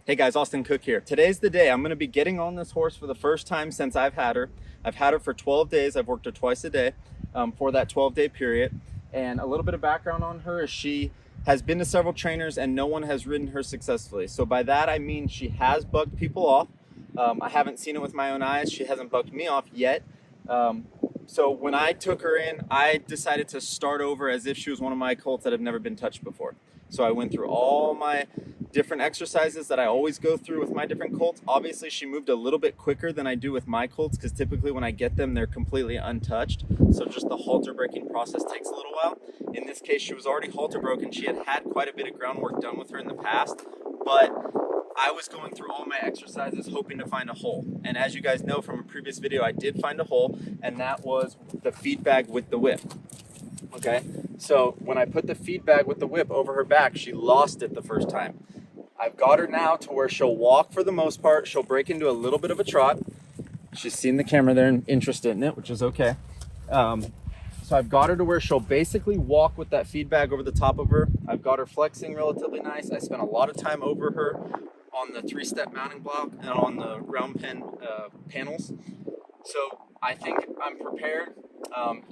Hey guys, Austin Cook here. Today's the day. I'm going to be getting on this horse for the first time since I've had her. I've had her for 12 days. I've worked her twice a day for that 12-day period. And a little bit of background on her is she has been to several trainers and no one has ridden her successfully. So by that I mean she has bugged people off. I haven't seen it with my own eyes. She hasn't bugged me off yet. So when I took her in, I decided to start over as if she was one of my colts that have never been touched before. So I went through all my different exercises that I always go through with my different colts. Obviously, she moved a little bit quicker than I do with my colts because typically when I get them, they're completely untouched. So just the halter breaking process takes a little while. In this case, she was already halter broken. She had quite a bit of groundwork done with her in the past, but I was going through all my exercises hoping to find a hole. And as you guys know from a previous video, I did find a hole, and that was the feed bag with the whip. Okay, so when I put the feed bag with the whip over her back, she lost it the first time. I've got her now to where she'll walk for the most part. She'll break into a little bit of a trot. She's seen the camera there and interested in it, which is okay. So I've got her to where she'll basically walk with that feed bag over the top of her. I've got her flexing relatively nice. I spent a lot of time over her on the 3-step mounting block and on the round pen panels. So I think I'm prepared.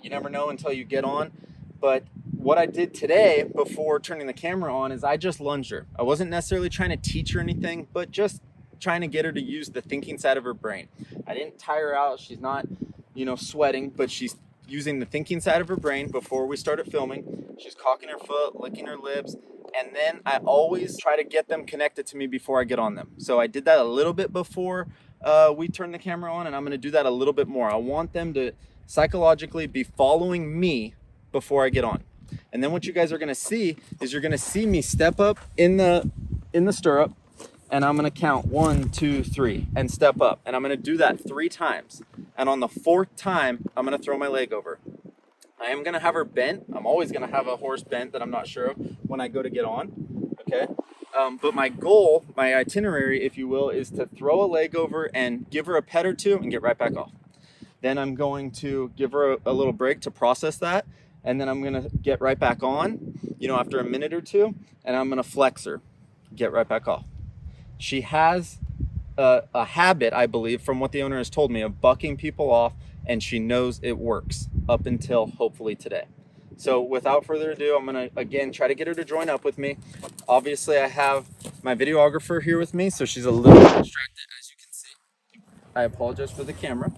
You never know until you get on. But what I did today before turning the camera on is I just lunged her. I wasn't necessarily trying to teach her anything, but just trying to get her to use the thinking side of her brain. I didn't tire her out. She's not, sweating, but she's using the thinking side of her brain before we started filming. She's cocking her foot, licking her lips, and then I always try to get them connected to me before I get on them. So I did that a little bit before we turned the camera on, and I'm going to do that a little bit more. I want them to psychologically be following me before I get on. And then what you guys are going to see is you're going to see me step up in the stirrup, and I'm going to count 1, 2, 3 and step up, and I'm going to do that 3 times. And on the 4th time, I'm going to throw my leg over. I am going to have her bent. I'm always going to have a horse bent that I'm not sure of when I go to get on. Okay. But my goal, my itinerary, if you will, is to throw a leg over and give her a pet or two and get right back off. Then I'm going to give her a little break to process that. And then I'm going to get right back on, after a minute or two, and I'm going to flex her, get right back off. She has a habit, I believe, from what the owner has told me, of bucking people off, and she knows it works up until hopefully today. So without further ado, I'm going to, again, try to get her to join up with me. Obviously, I have my videographer here with me, so she's a little bit distracted, as you can see. I apologize for the camera.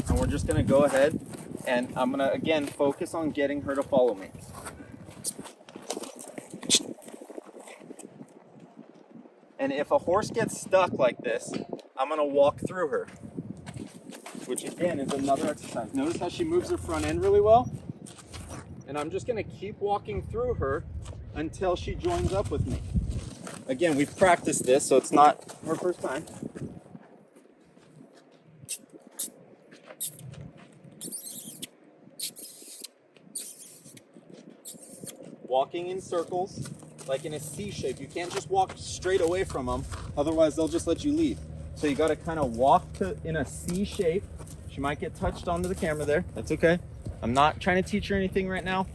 And we're just going to go ahead, and I'm going to, again, focus on getting her to follow me. And if a horse gets stuck like this, I'm going to walk through her, which again is another exercise. Notice how she moves her front end really well? And I'm just going to keep walking through her until she joins up with me. Again, we've practiced this, so it's not her first time. Walking in circles, like in a C shape. You can't just walk straight away from them, otherwise they'll just let you leave. So you got to kind of walk in a C shape. She might get touched onto the camera there. That's okay. I'm not trying to teach her anything right now.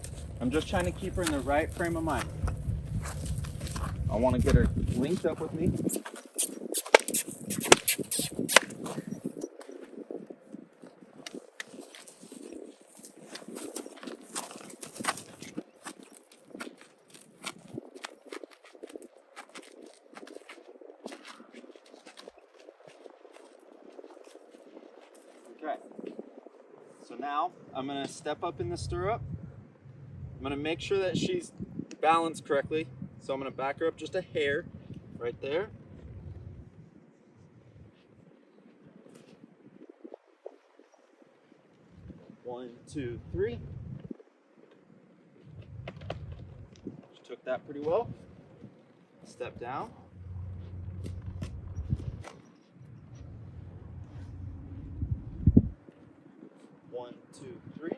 I'm just trying to keep her in the right frame of mind. I want to get her linked up with me. Okay. So now I'm going to step up in the stirrup. I'm going to make sure that she's balanced correctly. So I'm going to back her up just a hair right there. One, two, three. She took that pretty well. Step down. One, two, three.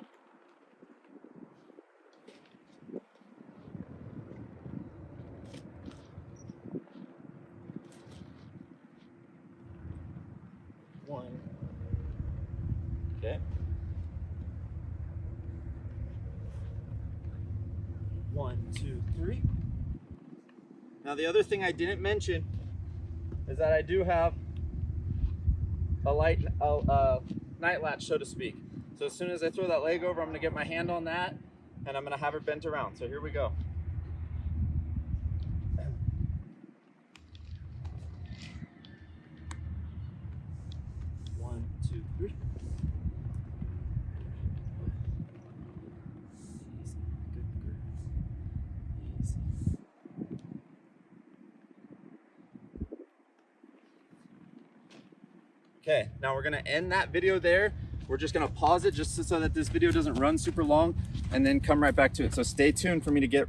One. Okay. 1, 2, 3. Now the other thing I didn't mention is that I do have a night latch, so to speak. So as soon as I throw that leg over, I'm gonna get my hand on that and I'm gonna have her bent around. So here we go. One, two, three. Easy, good girl. Easy. Okay, now we're gonna end that video there. We're just gonna pause it just so that this video doesn't run super long and then come right back to it. So stay tuned for me to get